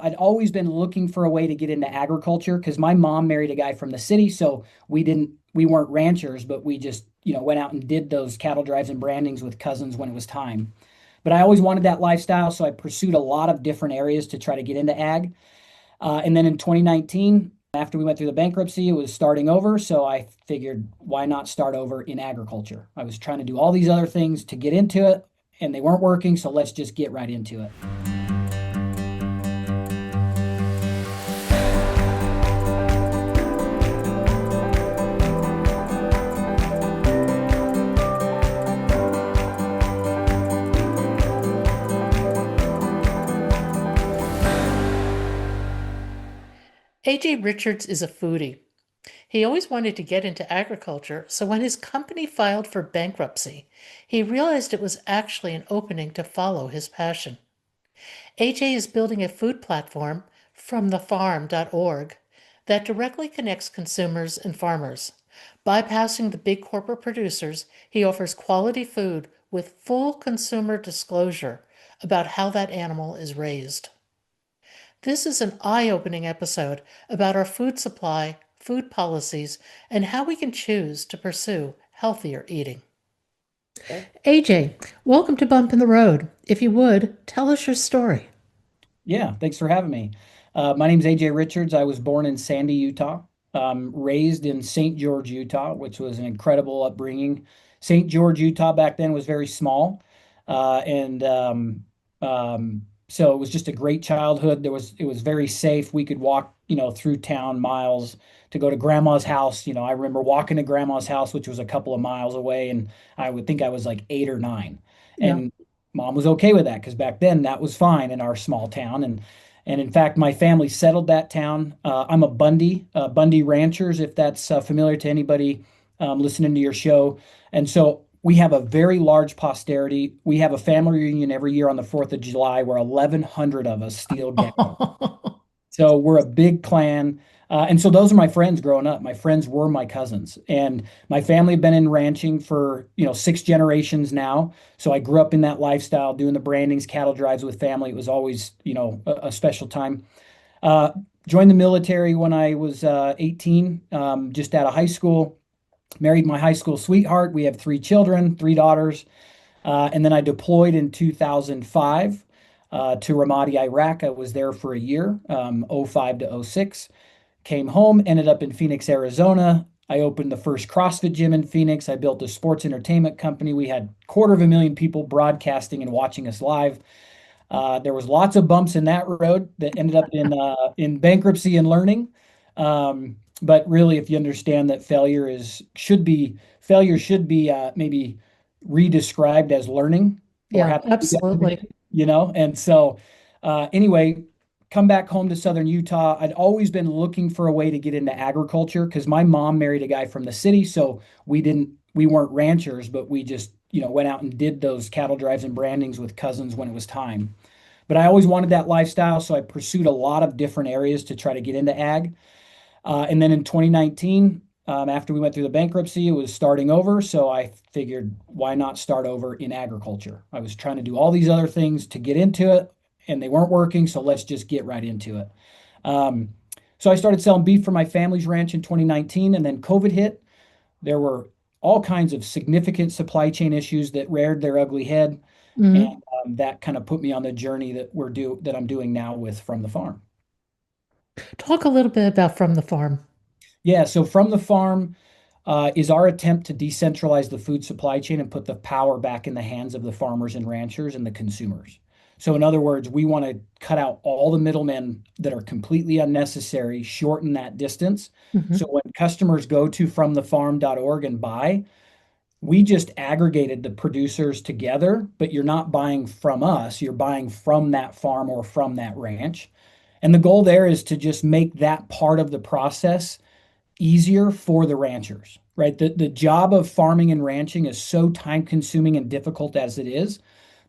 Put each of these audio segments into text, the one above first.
I'd always been looking for a way to get into agriculture because my mom married a guy from the city, so we weren't ranchers, but we just, went out and did those cattle drives and brandings with cousins when it was time. But I always wanted that lifestyle, so I pursued a lot of different areas to try to get into ag. And then in 2019, after we went through the bankruptcy, it was starting over. So I figured, why not start over in agriculture? I was trying to do all these other things to get into it, and they weren't working. So let's just get right into it. A.J. Richards is a foodie. He always wanted to get into agriculture, so when his company filed for bankruptcy, he realized it was actually an opening to follow his passion. AJ is building a food platform, fromthefarm.org, that directly connects consumers and farmers. Bypassing the big corporate producers, he offers quality food with full consumer disclosure about how that animal is raised. This is an eye-opening episode about our food supply, food policies, and how we can choose to pursue healthier eating. AJ, welcome to Bump in the Road. If you would, tell us your story. Yeah, thanks for having me. My name's AJ Richards. I was born in Sandy, Utah, raised in St. George, Utah, which was an incredible upbringing. St. George, Utah back then was very small. And So it was just a great childhood. It was very safe. We could walk, through town miles to go to grandma's house. I remember walking to grandma's house, which was a couple of miles away, and I would think I was like 8 or 9. Yeah. And mom was okay with that because back then that was fine in our small town. And in fact, my family settled that town. I'm a Bundy Ranchers, if that's familiar to anybody listening to your show. And so we have a very large posterity. We have a family reunion every year on the 4th of July where 1,100 of us still gather. So we're a big clan. And so those are my friends growing up. My friends were my cousins. And my family have been in ranching for, 6 generations now. So I grew up in that lifestyle, doing the brandings, cattle drives with family. It was always, a special time. Uh, Joined the military when I was 18, just out of high school. Married my high school sweetheart. We have 3 children, 3 daughters. And then I deployed in 2005 to Ramadi, Iraq. I was there for a year, '05 to '06. Came home, ended up in Phoenix, Arizona. I opened the first CrossFit gym in Phoenix. I built a sports entertainment company. We had 250,000 people broadcasting and watching us live. There was lots of bumps in that road that ended up in bankruptcy and learning. But really, if you understand that failure should be maybe redescribed as learning or Yeah, how to do that, absolutely. And so anyway, come back home to Southern Utah. I'd always been looking for a way to get into agriculture because my mom married a guy from the city, so we weren't ranchers, but we just, went out and did those cattle drives and brandings with cousins when it was time. But I always wanted that lifestyle, so I pursued a lot of different areas to try to get into ag. And then in 2019, after we went through the bankruptcy, it was starting over. So I figured, why not start over in agriculture? I was trying to do all these other things to get into it, and they weren't working. So let's just get right into it. Um, so I started selling beef for my family's ranch in 2019, and then COVID hit. There were all kinds of significant supply chain issues that reared their ugly head, and Mhm. that kind of put me on the journey that I'm doing now with From the Farm. Talk a little bit about From the Farm. Yeah, so From the Farm is our attempt to decentralize the food supply chain and put the power back in the hands of the farmers and ranchers and the consumers. So, in other words, we want to cut out all the middlemen that are completely unnecessary, shorten that distance. So, Mhm. when customers go to fromthefarm.org and buy, we just aggregated the producers together, but you're not buying from us, you're buying from that farm or from that ranch. And the goal there is to just make that part of the process easier for the ranchers, right? The job of farming and ranching is so time consuming and difficult as it is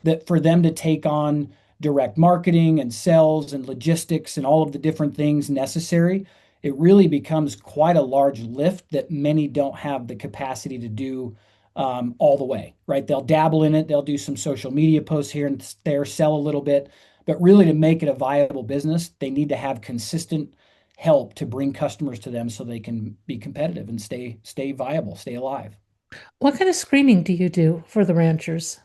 that for them to take on direct marketing and sales and logistics and all of the different things necessary, it really becomes quite a large lift that many don't have the capacity to do all the way, right? They'll dabble in it, they'll do some social media posts here and there, sell a little bit, But really, to make it a viable business, they need to have consistent help to bring customers to them so they can be competitive and stay viable, stay alive. What kind of screening do you do for the ranchers?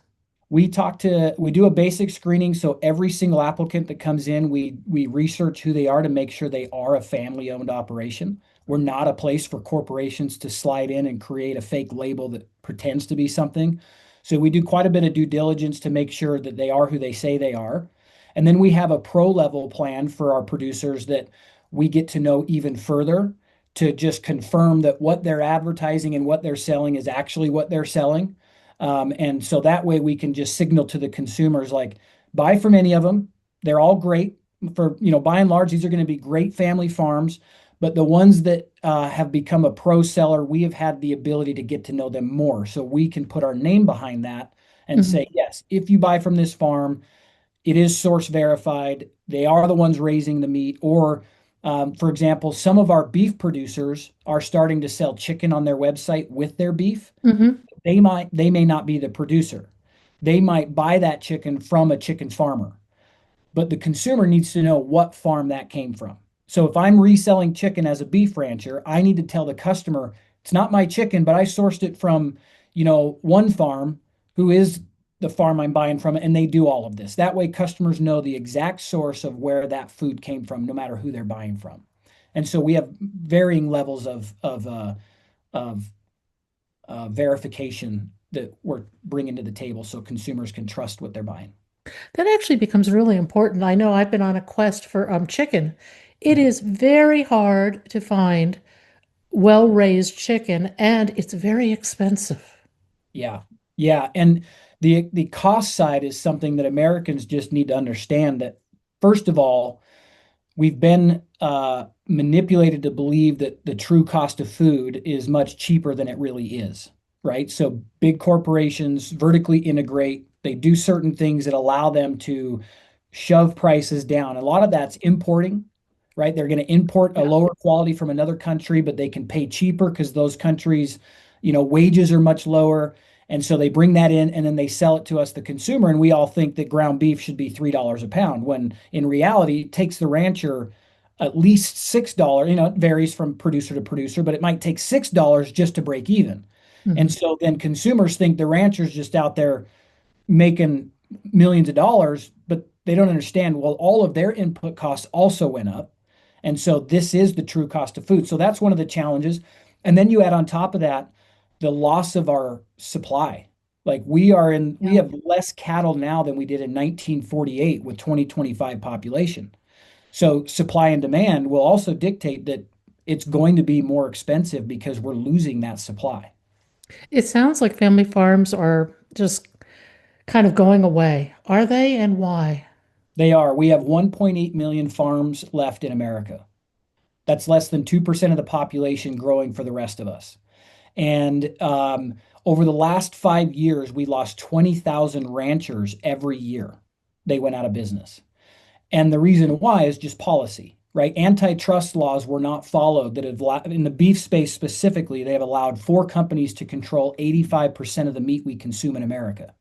We do a basic screening. So every single applicant that comes in, we research who they are to make sure they are a family owned operation. We're not a place for corporations to slide in and create a fake label that pretends to be something. So we do quite a bit of due diligence to make sure that they are who they say they are. And then we have a pro level plan for our producers that we get to know even further to just confirm that what they're advertising and what they're selling is actually what they're selling. And so that way we can just signal to the consumers like, buy from any of them. They're all great for, by and large, these are going to be great family farms. But the ones that have become a pro seller, we have had the ability to get to know them more. So we can put our name behind that and Mhm. say, yes, if you buy from this farm, it is source verified. They are the ones raising the meat. Or, for example, some of our beef producers are starting to sell chicken on their website with their beef. Mhm. They may not be the producer. They might buy that chicken from a chicken farmer, but the consumer needs to know what farm that came from. So if I'm reselling chicken as a beef rancher, I need to tell the customer it's not my chicken, but I sourced it from, one farm who is the farm I'm buying from, and they do all of this. That way, customers know the exact source of where that food came from, no matter who they're buying from. And so we have varying levels of verification that we're bringing to the table so consumers can trust what they're buying. That actually becomes really important. I know I've been on a quest for chicken. It is very hard to find well-raised chicken, and it's very expensive. Yeah. Yeah. And the cost side is something that Americans just need to understand that, first of all, we've been manipulated to believe that the true cost of food is much cheaper than it really is, right? So big corporations vertically integrate, they do certain things that allow them to shove prices down. A lot of that's importing, right? They're going to import a Yeah. lower quality from another country, but they can pay cheaper because those countries, wages are much lower. And so they bring that in and then they sell it to us, the consumer. And we all think that ground beef should be $3 a pound, when in reality, it takes the rancher at least $6. It varies from producer to producer, but it might take $6 just to break even. And Mhm. so then consumers think the rancher's just out there making millions of dollars, but they don't understand, well, all of their input costs also went up. And so this is the true cost of food. So that's one of the challenges. And then you add on top of that the loss of our supply. Like we Yeah. have less cattle now than we did in 1948 with 2025 population. So supply and demand will also dictate that it's going to be more expensive because we're losing that supply. It sounds like family farms are just kind of going away. Are they, and why? They are. We have 1.8 million farms left in America. That's less than 2% of the population growing for the rest of us. And over the last 5 years, we lost 20,000 ranchers every year. They went out of business. And the reason why is just policy, right? Antitrust laws were not followed that have, in the beef space specifically, they have allowed four companies to control 85% of the meat we consume in America,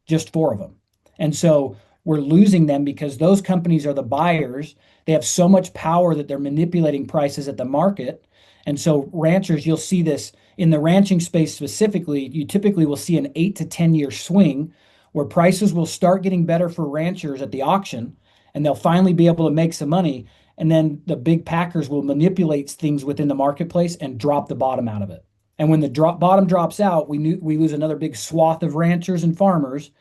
just four of them. And so we're losing them because those companies are the buyers. They have so much power that they're manipulating prices at the market. And so ranchers, you'll see this in the ranching space specifically, you typically will see an 8 to 10 year swing where prices will start getting better for ranchers at the auction and they'll finally be able to make some money. And then the big packers will manipulate things within the marketplace and drop the bottom out of it. And when the bottom drops out, we lose another big swath of ranchers and farmers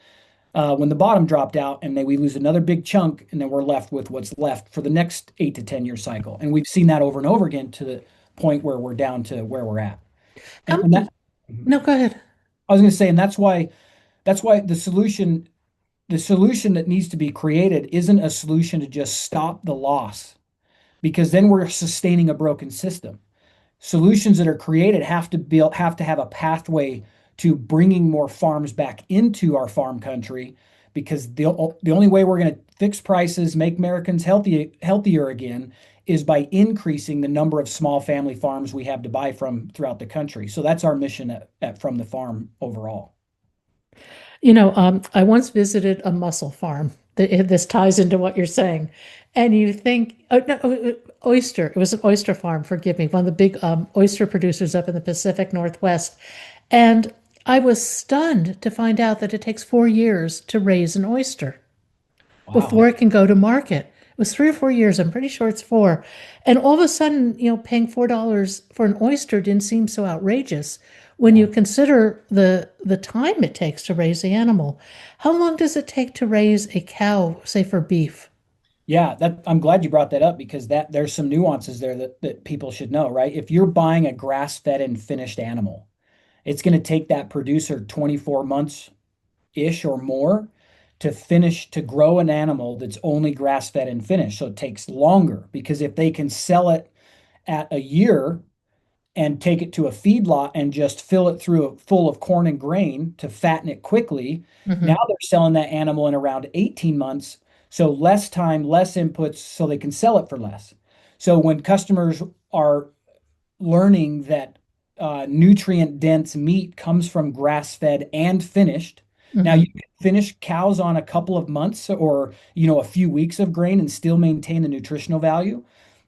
when the bottom dropped out, and then we lose another big chunk, and then we're left with what's left for the next 8 to 10 year cycle. And we've seen that over and over again to the point where we're down to where we're at. How And that many? No, go ahead. I was going to say, and that's why the solution that needs to be created isn't a solution to just stop the loss, because then we're sustaining a broken system. Solutions that are created have to have a pathway to bringing more farms back into our farm country, because the only way we're going to fix prices, make Americans healthier again, is by increasing the number of small family farms we have to buy from throughout the country. So that's our mission at From the Farm overall. I once visited a mussel farm. This ties into what you're saying. And you think, oh, no, oyster. It was an oyster farm, forgive me, one of the big oyster producers up in the Pacific Northwest. And I was stunned to find out that it takes 4 years to raise an oyster Wow. before it can go to market. It was 3 or 4 years. I'm pretty sure it's four. And all of a sudden, paying $4 for an oyster didn't seem so outrageous when Yeah. you consider the time it takes to raise the animal. How long does it take to raise a cow, say for beef? Yeah, that I'm glad you brought that up because that there's some nuances there that people should know, right? If you're buying a grass-fed and finished animal, it's going to take that producer 24 months ish or more to grow an animal that's only grass-fed and finished. So it takes longer because if they can sell it at a year and take it to a feedlot and just fill it through full of corn and grain to fatten it quickly. Now Hmm. they're selling that animal in around 18 months. So less time, less inputs, so they can sell it for less. So when customers are learning that nutrient dense meat comes from grass fed and finished. Now Hmm. you can finish cows on a couple of months or a few weeks of grain and still maintain the nutritional value.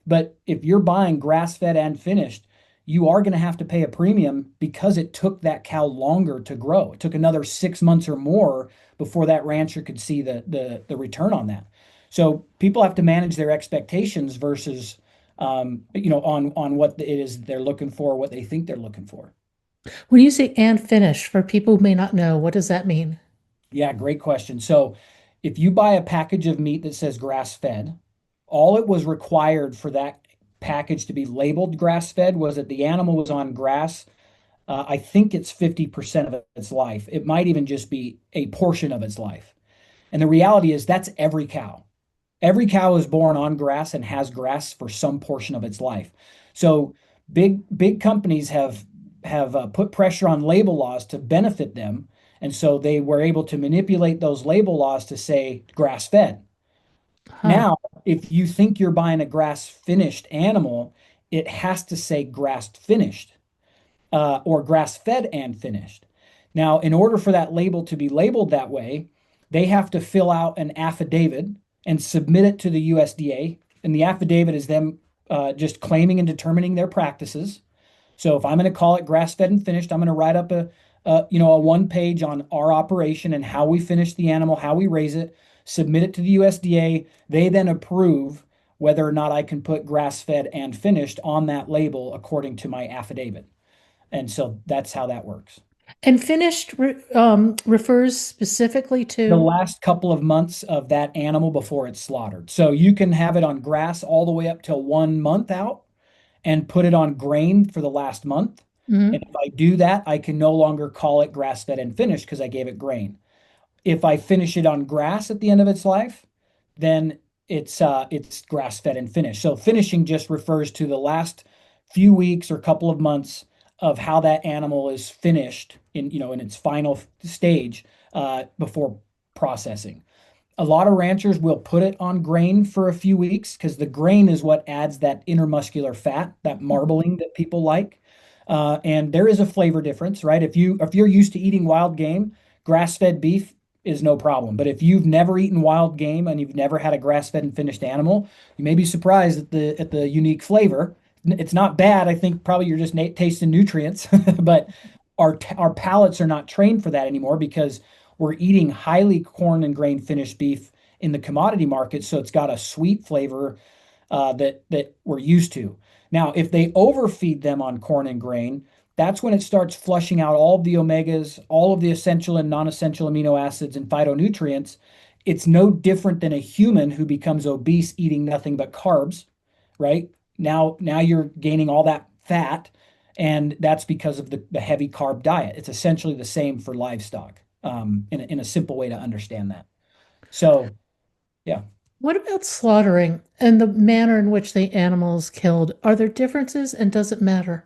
But if you're buying grass fed and finished, you are going to have to pay a premium because it took that cow longer to grow. It took another 6 months or more before that rancher could see the return on that. So people have to manage their expectations versus on what it is they're looking for, what they think they're looking for. When you say and finish, for people who may not know, what does that mean? Yeah, great question. So if you buy a package of meat that says grass fed, all it was required for that package to be labeled grass fed was that the animal was on grass. I think it's 50% of its life. It might even just be a portion of its life. And the reality is that's every cow. Every cow is born on grass and has grass for some portion of its life. So big companies have put pressure on label laws to benefit them, and so they were able to manipulate those label laws to say grass fed. Huh. Now, if you think you're buying a grass finished animal, it has to say grass finished or grass fed and finished. Now, in order for that label to be labeled that way, they have to fill out an affidavit and submit it to the USDA. And the affidavit is them just claiming and determining their practices. So if I'm going to call it grass fed and finished, I'm going to write up a one page on our operation and how we finish the animal, how we raise it, submit it to the USDA. They then approve whether or not I can put grass fed and finished on that label according to my affidavit. And so that's how that works. And finished refers specifically The to. last couple of months of that animal before it's slaughtered. So you can have it on grass all the way up till 1 month out and put it on grain for the last month. And Mhm. if I do that, I can no longer call it grass fed and finished because I gave it grain. If I finish it on grass at the end of its life, then it's grass fed and finished. So finishing just refers to the last few weeks or couple of months of how that animal is finished in its final stage before processing. A lot of ranchers will put it on grain for a few weeks because the grain is what adds that intermuscular fat, that marbling that people like. And there is a flavor difference, right? If you're used to eating wild game, grass-fed beef is no problem. But if you've never eaten wild game and you've never had a grass-fed and finished animal, you may be surprised at the unique flavor. It's not bad. I think probably you're just tasting nutrients, but our palates are not trained for that anymore because we're eating highly corn and grain finished beef in the commodity market, so it's got a sweet flavor that we're used to. Now, if they overfeed them on corn and grain, that's when it starts flushing out all of the omegas, all of the essential and non-essential amino acids and phytonutrients. It's no different than a human who becomes obese eating nothing but carbs, right? Now you're gaining all that fat, and that's because of the heavy carb diet. It's essentially the same for livestock, in a simple way to understand that. So, yeah. What about slaughtering and the manner in which the animal is killed? Are there differences and does it matter?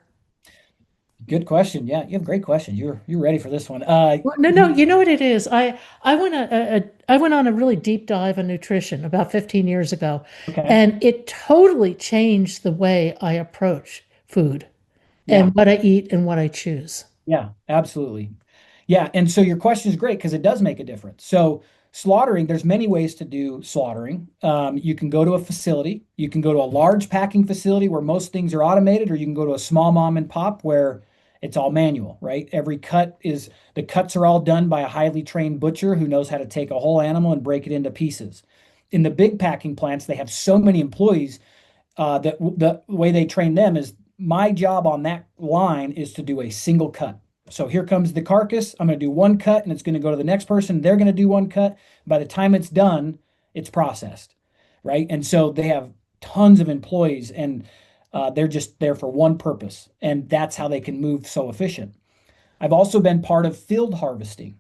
Good question. Yeah, you have great questions. You're ready for this one. Well, no, no, you know what it is. I went on a really deep dive on nutrition about 15 years ago, Okay. and it totally changed the way I approach food Yeah. and what I eat and what I choose. Yeah, absolutely. Yeah, and so your question is great because it does make a difference. So slaughtering, there's many ways to do slaughtering. You can go to a facility, you can go to a large packing facility where most things are automated, or you can go to a small mom and pop where it's all manual, right? The cuts are all done by a highly trained butcher who knows how to take a whole animal and break it into pieces. In the big packing plants, they have so many employees that the way they train them is my job on that line is to do a single cut. So here comes the carcass. I'm going to do one cut and it's going to go to the next person. They're going to do one cut. By the time it's done, it's processed, right? And so they have tons of employees and they're just there for one purpose. And that's how they can move so efficient. I've also been part of field harvesting.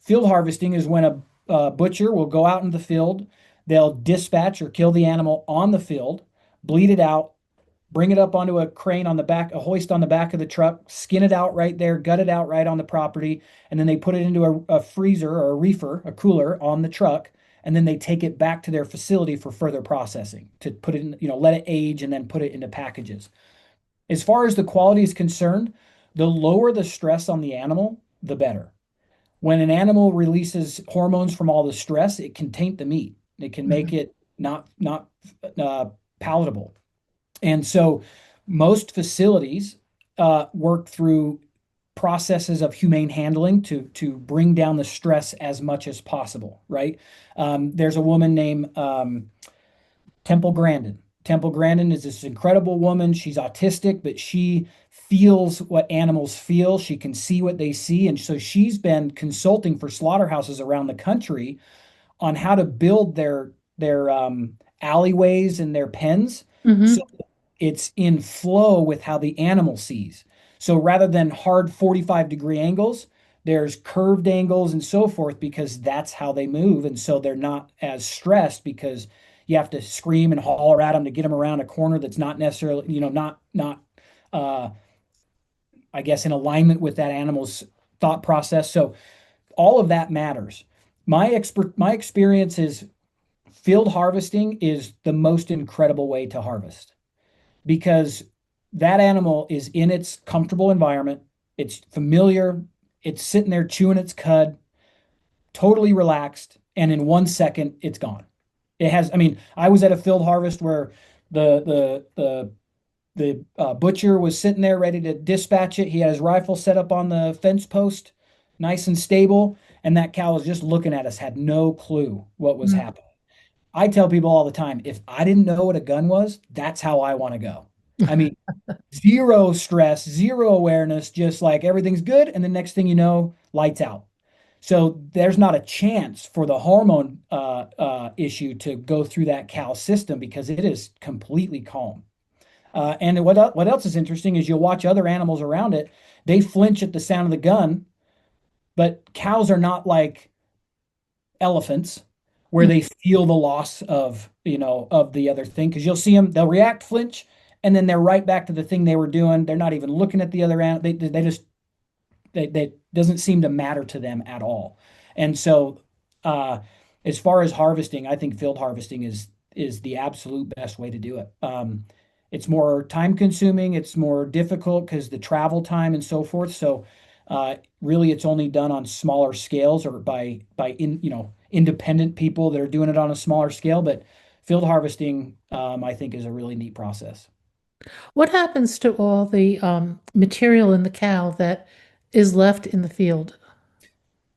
Field harvesting is when a butcher will go out in the field, they'll dispatch or kill the animal on the field, bleed it out, bring it up onto a crane on the back, a hoist on the back of the truck, skin it out right there, gut it out right on the property, and then they put it into a freezer or a reefer, a cooler on the truck, and then they take it back to their facility for further processing to put it in, let it age and then put it into packages. As far as the quality is concerned, the lower the stress on the animal, the better. When an animal releases hormones from all the stress, it can taint the meat. It can make Mhm. it not uh, palatable. And so most facilities work through processes of humane handling to bring down the stress as much as possible, right? There's a woman named Temple Grandin. Temple Grandin is this incredible woman. She's autistic, but she feels what animals feel. She can see what they see. And so she's been consulting for slaughterhouses around the country on how to build their alleyways and their pens so Hmm. it's in flow with how the animal sees. So rather than hard 45-degree angles, there's curved angles and so forth because that's how they move. And so they're not as stressed because you have to scream and holler at them to get them around a corner that's not necessarily, not uh, I guess in alignment with that animal's thought process. So all of that matters. My experience is field harvesting is the most incredible way to harvest because that animal is in its comfortable environment. It's familiar. It's sitting there chewing its cud, totally relaxed. And in 1 second, it's gone. I mean, I was at a field harvest where the butcher was sitting there ready to dispatch it. He had his rifle set up on the fence post, nice and stable. And that cow was just looking at us, had no clue what was happening. I tell people all the time, if I didn't know what a gun was, that's how I want to go. I mean, zero stress, zero awareness, just like everything's good. And the next thing you know, lights out. So there's not a chance for the hormone issue to go through that cow system because it is completely calm. And what else is interesting is you'll watch other animals around it. They flinch at the sound of the gun, but cows are not like elephants where they feel the loss of the other thing because you'll see them, they'll react, flinch, and then they're right back to the thing they were doing. They're not even looking at the other animal. They just they doesn't seem to matter to them at all. And so uh, as far as harvesting, I think field harvesting is the absolute best way to do it. It's more time consuming, it's more difficult because the travel time and so forth. So really it's only done on smaller scales or by independent people that are doing it on a smaller scale. But field harvesting, I think, is a really neat process. What happens to all the material in the cow that is left in the field?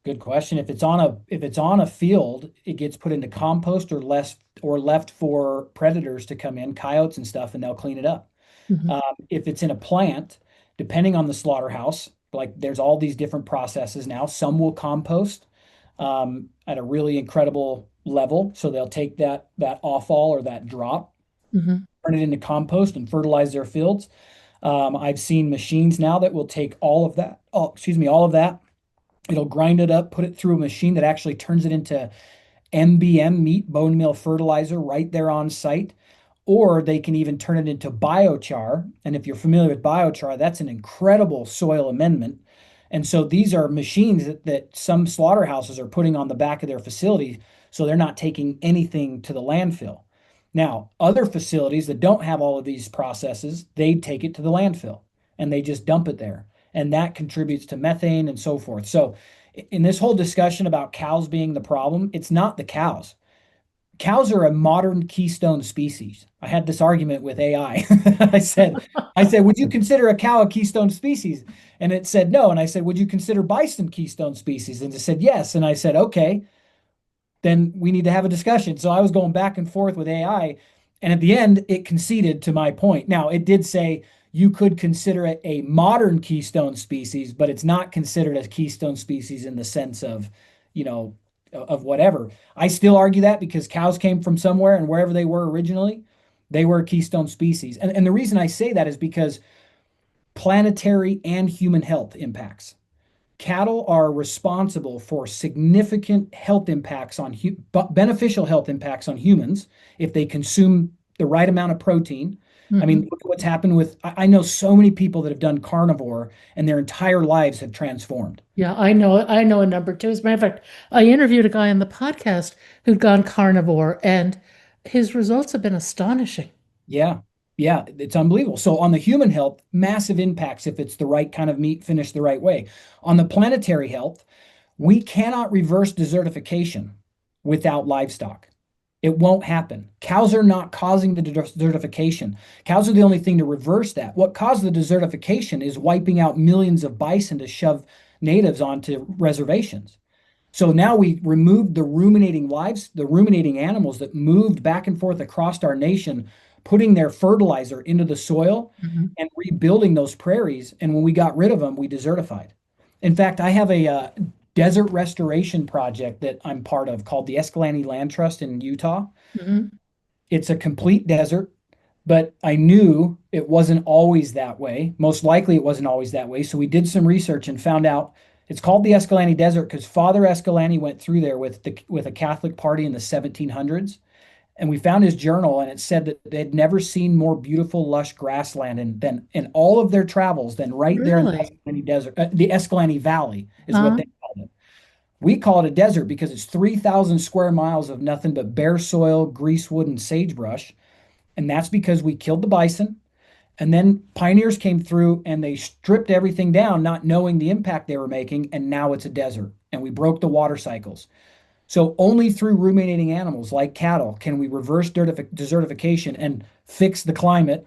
Good question. If it's on a field, it gets put into compost or left for predators to come in, coyotes and stuff, and they'll clean it up. Mhm. If it's in a plant, depending on the slaughterhouse, like there's all these different processes now. Some will compost at a really incredible level, so they'll take that offal or that drop, Mhm. turn it into compost, and fertilize their fields. I've seen machines now that will take all of that. Oh, excuse me, all of that. It'll grind it up, put it through a machine that actually turns it into MBM, meat bone meal fertilizer, right there on site. Or they can even turn it into biochar. And if you're familiar with biochar, that's an incredible soil amendment. And so these are machines that some slaughterhouses are putting on the back of their facility. So they're not taking anything to the landfill. Now, other facilities that don't have all of these processes, they take it to the landfill and they just dump it there. and that contributes to methane and so forth. So, in this whole discussion about cows being the problem, it's not the cows. Cows are a modern keystone species. I had this argument with AI. I said, would you consider a cow a keystone species? And it said no. And I said, would you consider bison keystone species? And it said yes. And I said, okay, then we need to have a discussion. So I was going back and forth with AI, and at the end, it conceded to my point. Now, it did say you could consider it a modern keystone species, but it's not considered a keystone species in the sense of, you know, of whatever. I still argue that because cows came from somewhere, and wherever they were originally, they were a keystone species. And the reason I say that is because planetary and human health impacts. Cattle are responsible for significant health impacts on beneficial health impacts on humans if they consume the right amount of protein. I mean, Hmm. look at what's happened with, I know so many people that have done carnivore and their entire lives have transformed. Yeah, I know a number too. As a matter of fact, I interviewed a guy on the podcast who'd gone carnivore, and his results have been astonishing. Yeah. Yeah. It's unbelievable. So, on the human health, massive impacts if it's the right kind of meat finished the right way. On the planetary health, we cannot reverse desertification without livestock. It won't happen. Cows are not causing the desertification. Cows are the only thing to reverse that. What caused the desertification is wiping out millions of bison to shove natives onto reservations. So now we removed the ruminating lives, the ruminating animals that moved back and forth across our nation, putting their fertilizer into the soil Mhm. and rebuilding those prairies. And when we got rid of them, we desertified. In fact, I have a desert restoration project that I'm part of called the Escalante Land Trust in Utah. Mhm. It's a complete desert, but I knew it wasn't always that way. Most likely it wasn't always that way. So we did some research and found out it's called the Escalante Desert because Father Escalante went through there with a Catholic party in the 1700s. And we found his journal, and it said that they'd never seen more beautiful, lush grassland than in all of their travels than right there in the Really? Escalante Desert. The Escalante Valley is what Uh, they called it. We call it a desert because it's 3,000 square miles of nothing but bare soil, greasewood, and sagebrush. And that's because we killed the bison. And then pioneers came through and they stripped everything down, not knowing the impact they were making. And now it's a desert. And we broke the water cycles. So only through ruminating animals like cattle can we reverse desertification and fix the climate,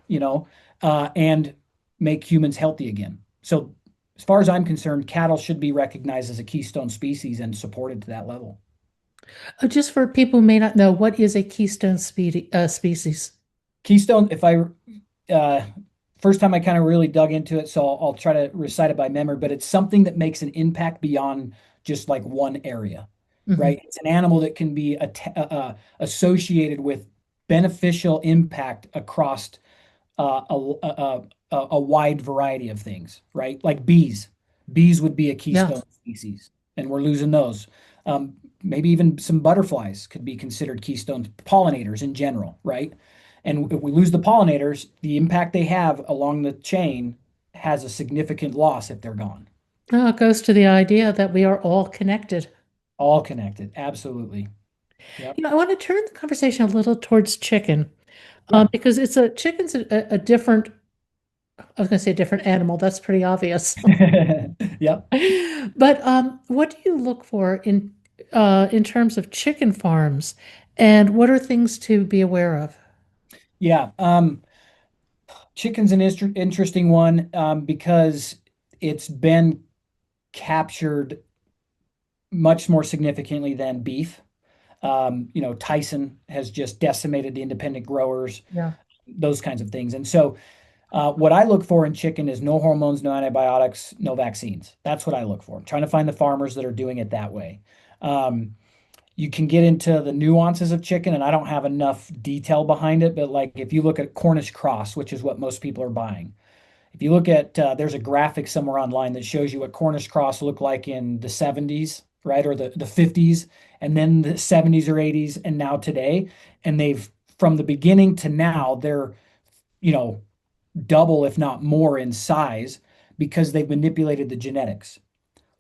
and make humans healthy again. So as far as I'm concerned, cattle should be recognized as a keystone species and supported to that level. just for people who may not know, what is a keystone species? Keystone, if I uh, first time I kind of really dug into it, so I'll try to recite it by memory, but it's something that makes an impact beyond just like one area, Hmm. right? It's an animal that can be associated with beneficial impact across a wide variety of things, right? Like bees. Bees would be a Yeah. keystone species, and we're losing those. Maybe even some butterflies could be considered keystone pollinators in general, right? And if we lose the pollinators, the impact they have along the chain has a significant loss if they're gone. It goes to the idea that we are all connected. All connected. Absolutely. Yep. I want to turn the conversation a little towards chicken, Yeah. because chicken's a different, I was going to say a different animal. That's pretty obvious. Yep. But what do you look for in terms of chicken farms, and what are things to be aware of? Yeah. Chicken's an interesting one because it's been captured much more significantly than beef. Tyson has just decimated the independent growers, Yeah. those kinds of things. And so, what I look for in chicken is no hormones, no antibiotics, no vaccines. That's what I look for. I'm trying to find the farmers that are doing it that way. Um, you can get into the nuances of chicken, and I don't have enough detail behind it, but like if you look at Cornish cross, which is what most people are buying, if you look at, there's a graphic somewhere online that shows you what Cornish cross looked like in the 70s, right? Or the 50s, and then the 70s or 80s, and now today. And from the beginning to now, they're, you know, double, if not more, in size because they've manipulated the genetics.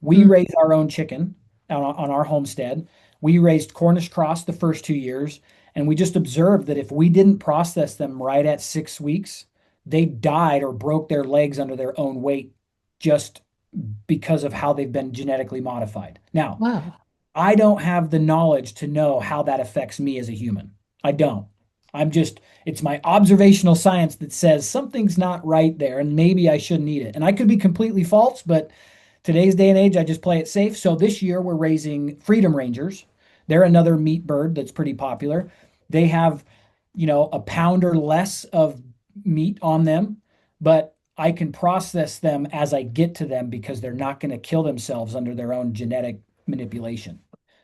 We Mm. raise our own chicken on our homestead. We raised Cornish cross the first 2 years, and we just observed that if we didn't process them right at 6 weeks, they died or broke their legs under their own weight just because of how they've been genetically modified. Now, Wow. I don't have the knowledge to know how that affects me as a human. I don't. It's my observational science that says something's not right there and maybe I shouldn't eat it. And I could be completely false, but today's day and age, I just play it safe. So this year we're raising freedom rangers. They're another meat bird that's pretty popular. They have, a pound or less of meat on them, but I can process them as I get to them because they're not going to kill themselves under their own genetic manipulation.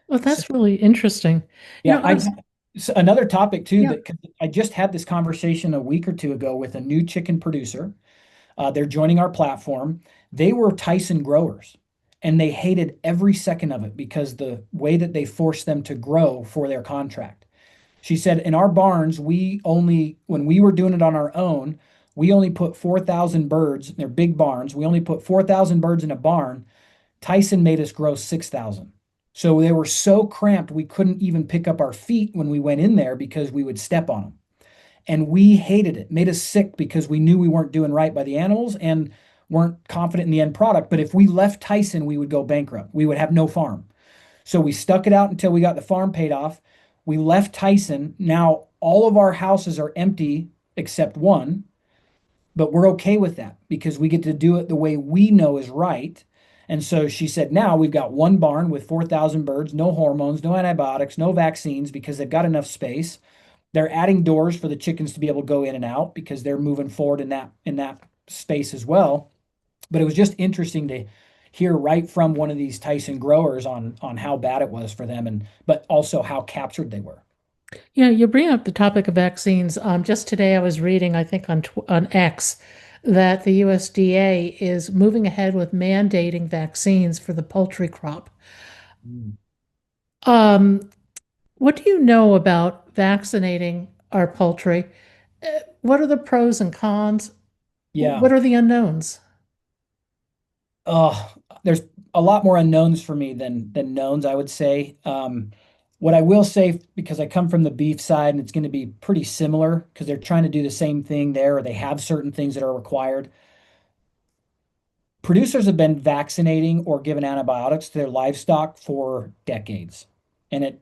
Well, So, that's really interesting. yeah, I was, another topic too yeah. that 'cause I just had this conversation a week or two ago with a new chicken producer. They're joining our platform. They were Tyson growers and they hated every second of it because the way that they forced them to grow for their contract. She said, in our barns, when we were doing it on our own, we only put 4,000 birds. They're big barns. We only put 4,000 birds in a barn. Tyson made us grow 6,000. So they were so cramped, we couldn't even pick up our feet when we went in there because we would step on them. And we hated it, made us sick because we knew we weren't doing right by the animals and weren't confident in the end product. But if we left Tyson, we would go bankrupt. We would have no farm. So we stuck it out until we got the farm paid off. We left Tyson. Now all of our houses are empty except one, but we're okay with that because we get to do it the way we know is right. And so she said, now we've got one barn with 4,000 birds, no hormones, no antibiotics, no vaccines because they've got enough space. They're adding doors for the chickens to be able to go in and out because they're moving forward in that space as well. But it was just interesting to hear right from one of these Tyson growers on how bad it was for them and but also how captured they were. You bring up the topic of vaccines. Just today I was reading, I think on X, that the USDA is moving ahead with mandating vaccines for the poultry crop. Mm. Um, what do you know about vaccinating our poultry? What are the pros and cons? Yeah. What are the unknowns? Oh, there's a lot more unknowns for me than knowns, I would say. What I will say, because I come from the beef side, and it's going to be pretty similar because they're trying to do the same thing there, or they have certain things that are required. Producers have been vaccinating or giving antibiotics to their livestock for decades. And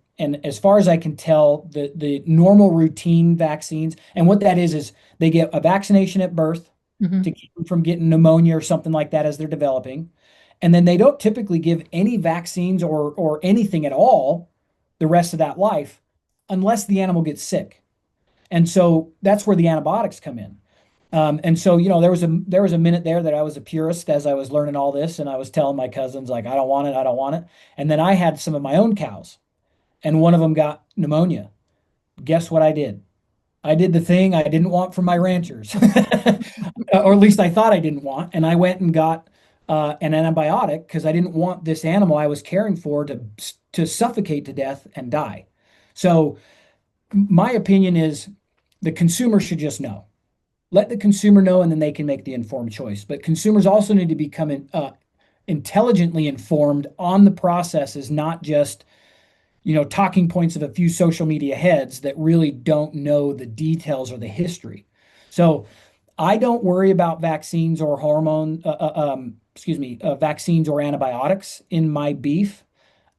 as far as I can tell, the normal routine vaccines, and what that is they get a vaccination at birth to Hmm. keep them from getting pneumonia or something like that as they're developing. And then they don't typically give any vaccines or anything at all the rest of that life unless the animal gets sick. And so that's where the antibiotics come in. And so, there was a minute there that I was a purist as I was learning all this, and I was telling my cousins like, I don't want it, I don't want it. And then I had some of my own cows, and one of them got pneumonia. Guess what I did? I did the thing I didn't want from my ranchers, or at least I thought I didn't want, and I went and got an antibiotic because I didn't want this animal I was caring for to suffocate to death and die. So my opinion is the consumer should just know let the consumer know and then they can make the informed choice. But consumers also need to become intelligently informed on the processes, not just talking points of a few social media heads that really don't know the details or the history. So I don't worry about vaccines or vaccines or antibiotics in my beef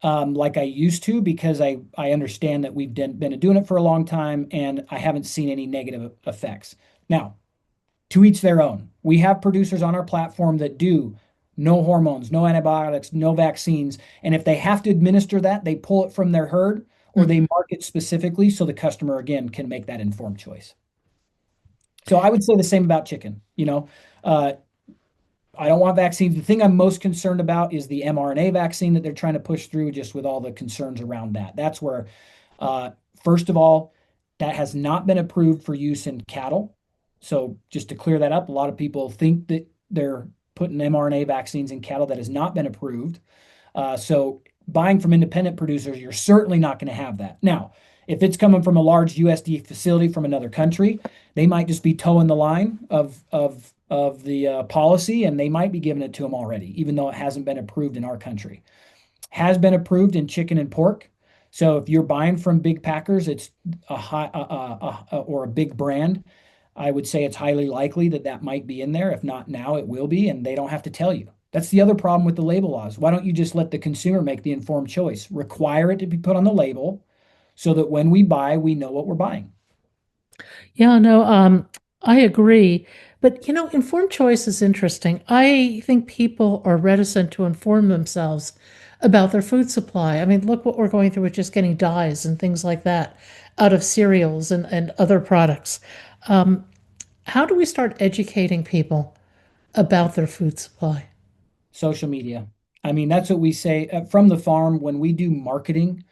like I used to because I understand that we've been doing it for a long time and I haven't seen any negative effects. Now, to each their own. We have producers on our platform that do no hormones, no antibiotics, no vaccines. And if they have to administer that, they pull it from their herd or they Hmm. mark it specifically so the customer, again, can make that informed choice. So I would say the same about chicken. Uh, I don't want vaccines. The thing I'm most concerned about is the mRNA vaccine that they're trying to push through, just with all the concerns around that. That's where, uh, first of all, that has not been approved for use in cattle. So just to clear that up, a lot of people think that they're putting mRNA vaccines in cattle that has not been approved. So buying from independent producers, you're certainly not going to have that. Now, if it's coming from a large USDA facility from another country, they might just be toeing the line of the policy, and they might be giving it to them already, even though it hasn't been approved in our country. Has been approved in chicken and pork. So if you're buying from big packers, it's a high or a big brand. I would say it's highly likely that that might be in there. If not now, it will be, and they don't have to tell you. That's the other problem with the label laws. Why don't you just let the consumer make the informed choice? Require it to be put on the label so that when we buy, we know what we're buying. Yeah, no, I agree. But informed choice is interesting. I think people are reticent to inform themselves about their food supply. I mean, look what we're going through with just getting dyes and things like that out of cereals and other products. Um, how do we start educating people about their food supply? Social media. I mean, that's what we say from the farm when we do marketing.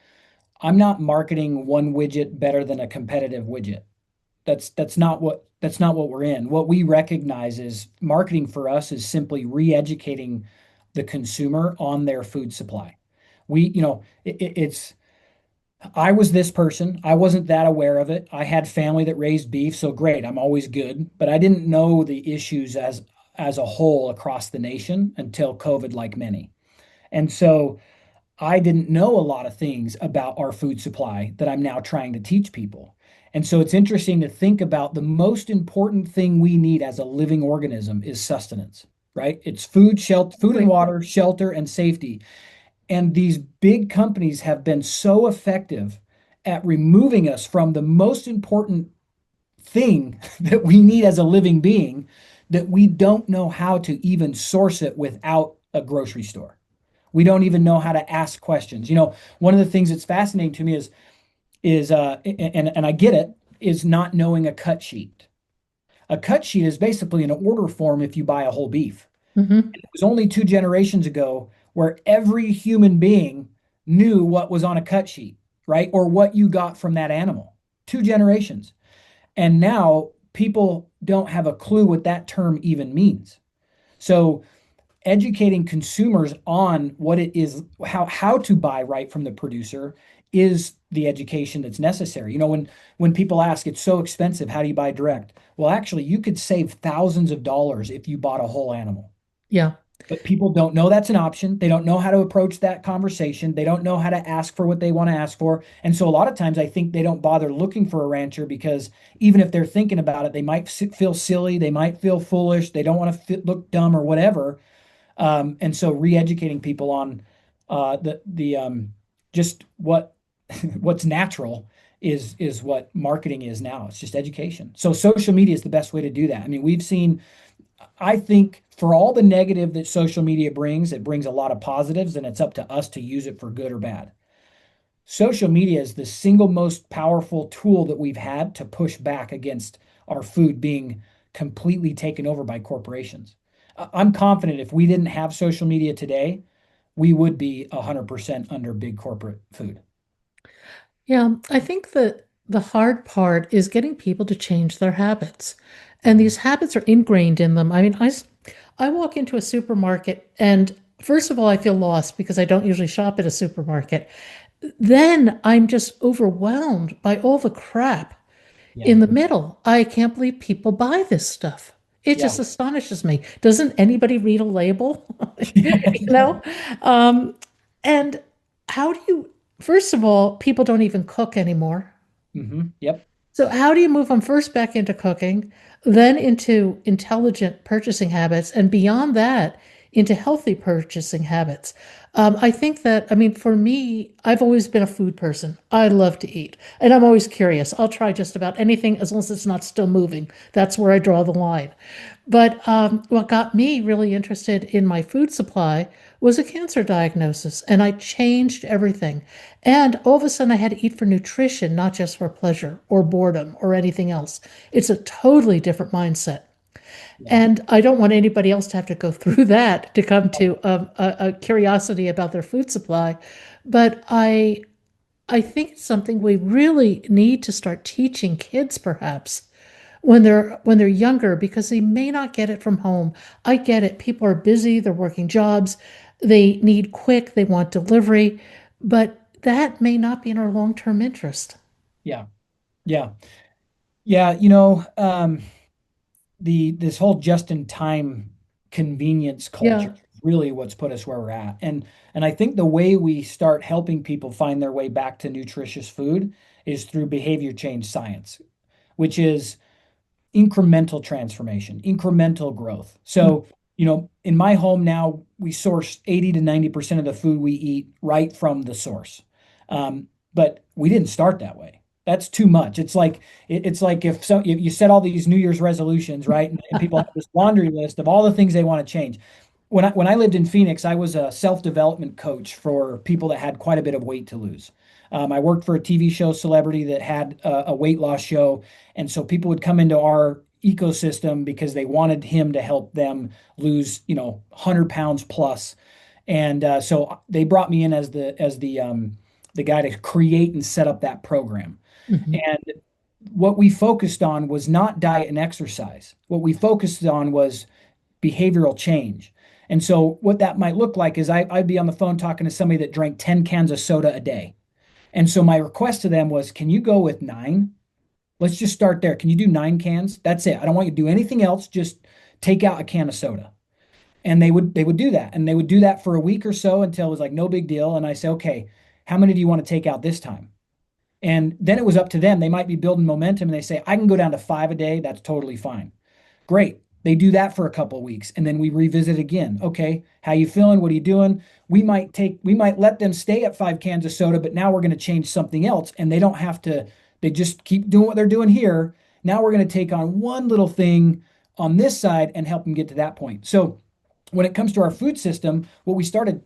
I'm not marketing one widget better than a competitive widget. That's not what we're in. What we recognize is marketing for us is simply re-educating the consumer on their food supply. It's I was this person. I wasn't that aware of it. I had family that raised beef, so great. I'm always good, but I didn't know the issues as a whole across the nation until COVID, like many. And so I didn't know a lot of things about our food supply that I'm now trying to teach people. And so it's interesting to think about the most important thing we need as a living organism is sustenance, right? It's food, shelter, food and Right. water, shelter, and safety. And these big companies have been so effective at removing us from the most important thing that we need as a living being that we don't know how to even source it without a grocery store. We don't even know how to ask questions. One of the things that's fascinating to me is, and I get it, is not knowing a cut sheet. A cut sheet is basically an order form if you buy a whole beef. Hmm. It was only 2 generations ago where every human being knew what was on a cut sheet, right? Or what you got from that animal. 2 generations. And now people don't have a clue what that term even means. So educating consumers on what it is, how to buy right from the producer is the education that's necessary. When people ask, it's so expensive, how do you buy direct? Well, actually, you could save thousands of dollars if you bought a whole animal. Yeah. But people don't know that's an option. They don't know how to approach that conversation. They don't know how to ask for what they want to ask for. And so a lot of times I think they don't bother looking for a rancher because even if they're thinking about it, they might feel silly, they might feel foolish, they don't want to look dumb or whatever. And so re-educating people on the just what's natural is what marketing is now. It's just education. So social media is the best way to do that. I mean, we've seen, I think for all the negative that social media brings, it brings a lot of positives, and it's up to us to use it for good or bad. Social media is the single most powerful tool that we've had to push back against our food being completely taken over by corporations. I'm confident if we didn't have social media today, we would be 100% under big corporate food. Yeah, I think that the hard part is getting people to change their habits. And these habits are ingrained in them. I mean, I walk into a supermarket and first of all, I feel lost because I don't usually shop at a supermarket. Then I'm just overwhelmed by all the crap Yeah. in the middle. I can't believe people buy this stuff. It Yeah. just astonishes me. Doesn't anybody read a label? You know? Um, and how do you, first of all, people don't even cook anymore. Yep. So, how do you move them first back into cooking, then into intelligent purchasing habits, and beyond that, into healthy purchasing habits? I think that, I mean, for me, I've always been a food person. I love to eat, and I'm always curious. I'll try just about anything as long as it's not still moving. That's where I draw the line. But what got me really interested in my food supply was a cancer diagnosis, and I changed everything. And all of a sudden, I had to eat for nutrition, not just for pleasure or boredom or anything else. It's a totally different mindset. Yeah. And I don't want anybody else to have to go through that to come to a curiosity about their food supply. But I think it's something we really need to start teaching kids, perhaps when they're younger, because they may not get it from home. I get it. People are busy, they're working jobs, they need quick, they want delivery, but that may not be in our long-term interest. Yeah. Yeah. Yeah. The this whole just-in-time convenience culture Yeah. is really what's put us where we're at. And I think the way we start helping people find their way back to nutritious food is through behavior change science, which is incremental transformation, incremental growth. Mm. So, in my home now, we source 80 to 90% of the food we eat right from the source. But we didn't start that way. That's too much. It's like if you set all these New Year's resolutions, right? And people have this laundry list of all the things they want to change. When I lived in Phoenix, I was a self-development coach for people that had quite a bit of weight to lose. I worked for a TV show celebrity that had a weight loss show, and so people would come into our ecosystem because they wanted him to help them lose, 100 pounds plus. And so they brought me in as the guy to create and set up that program. Mhm. And what we focused on was not diet and exercise. What we focused on was behavioral change. And so what that might look like is I'd be on the phone talking to somebody that drank 10 cans of soda a day. And so my request to them was, can you go with nine? Let's just start there. Can you do 9 cans? That's it. I don't want you to do anything else. Just take out a can of soda. And they would do that. And they would do that for a week or so until it was like no big deal. And I say, okay, how many do you want to take out this time? And then it was up to them. They might be building momentum and they say, I can go down to 5 a day. That's totally fine. Great. They do that for a couple of weeks and then we revisit again. Okay, how you feeling? What are you doing? We might let them stay at 5 cans of soda, but now we're going to change something else and they don't have to, they just keep doing what they're doing here. Now we're going to take on one little thing on this side and help them get to that point. So when it comes to our food system, what we started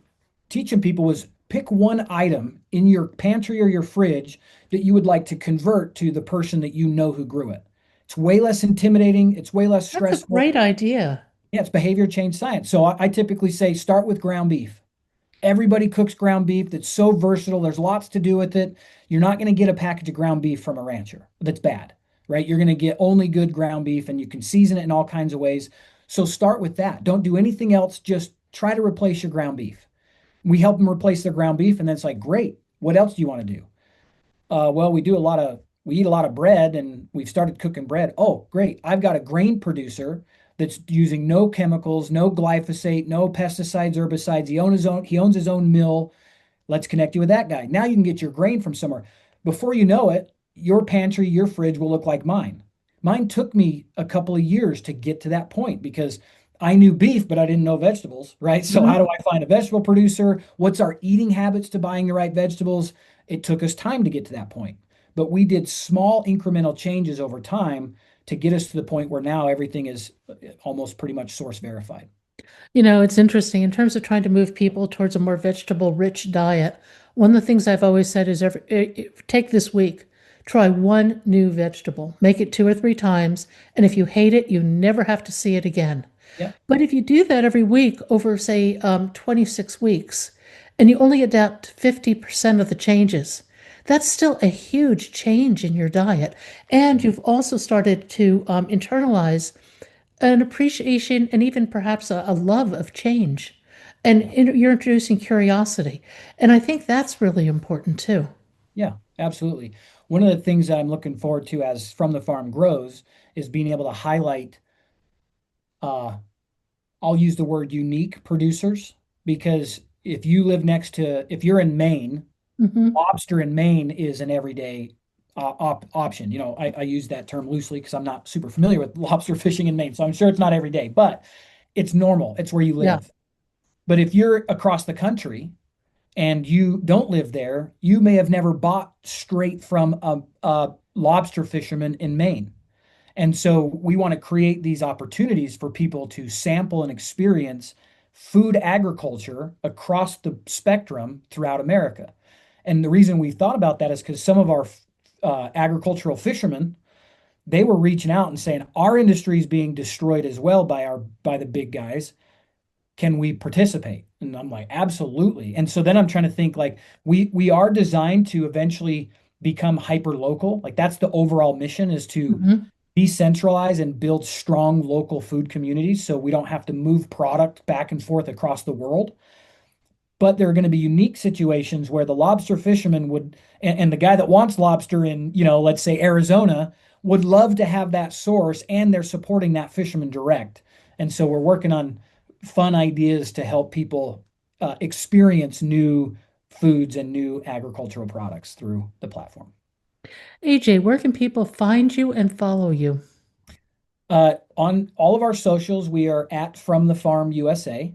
teaching people was pick one item in your pantry or your fridge that you would like to convert to the person that you know who grew it. It's way less intimidating, it's way less That's a stressful. great idea. Yeah, it's behavior change science. So I typically say start with ground beef. Everybody cooks ground beef. That's so versatile. There's lots to do with it. You're not going to get a package of ground beef from a rancher that's bad, right? You're going to get only good ground beef and you can season it in all kinds of ways. So start with that. Don't do anything else. Just try to replace your ground beef. We help them replace their ground beef, and then it's like, great. What else do you want to do? Well, we eat a lot of bread, and we've started cooking bread. Oh, great! I've got a grain producer that's using no chemicals, no glyphosate, no pesticides, herbicides. He owns his own mill. Let's connect you with that guy. Now you can get your grain from somewhere. Before you know it, your pantry, your fridge will look like mine. Mine took me a couple of years to get to that point because I knew beef, but I didn't know vegetables, right? So how do Mhm. I find a vegetable producer? What's our eating habits to buying the right vegetables? It took us time to get to that point. But we did small incremental changes over time to get us to the point where now everything is almost pretty much source verified. It's interesting in terms of trying to move people towards a more vegetable-rich diet. One of the things I've always said is take this week, try one new vegetable, make it two or three times, and if you hate it, you never have to see it again. Yeah, But if you do that every week over, say, 26 weeks, and you only adapt 50% of the changes, that's still a huge change in your diet. And you've also started to internalize an appreciation and even perhaps a love of change. And yeah, you're introducing curiosity. And I think that's really important too. yeah, absolutely. One of the things that I'm looking forward to as From the Farm grows is being able to highlight uh, I'll use the word unique producers because if you're in Maine, Hmm. lobster in Maine is an everyday option. I use that term loosely because I'm not super familiar with lobster fishing in Maine, so I'm sure it's not every day, but it's normal. It's where you Yeah. live. But if you're across the country and you don't live there, you may have never bought straight from a lobster fisherman in Maine. And so we want to create these opportunities for people to sample and experience food agriculture across the spectrum throughout America. And the reason we thought about that is because some of our agricultural fishermen, they were reaching out and saying our industry is being destroyed as well by the big guys. Can we participate? And I'm like, absolutely. And so then I'm trying to think like we are designed to eventually become hyper local. Like that's the overall mission is to Hmm. decentralize and build strong local food communities so we don't have to move product back and forth across the world. But there are going to be unique situations where the lobster fisherman and the guy that wants lobster in, let's say Arizona, would love to have that source and they're supporting that fisherman direct. And so we're working on fun ideas to help people experience new foods and new agricultural products through the platform. AJ, where can people find you and follow you? On all of our socials, we are at From the Farm USA.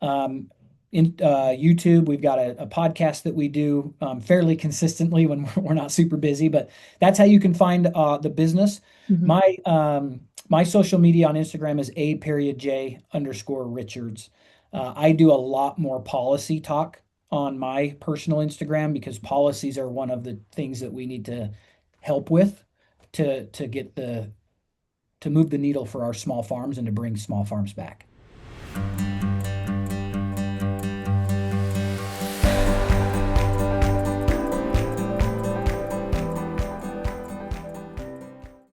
Um, in YouTube, we've got a podcast that we do fairly consistently when we're not super busy, but that's how you can find the business. Mhm. My social media on Instagram is a.j_Richards. I do a lot more policy talk on my personal Instagram because policies are one of the things that we need to help with to get the to move the needle for our small farms and to bring small farms back.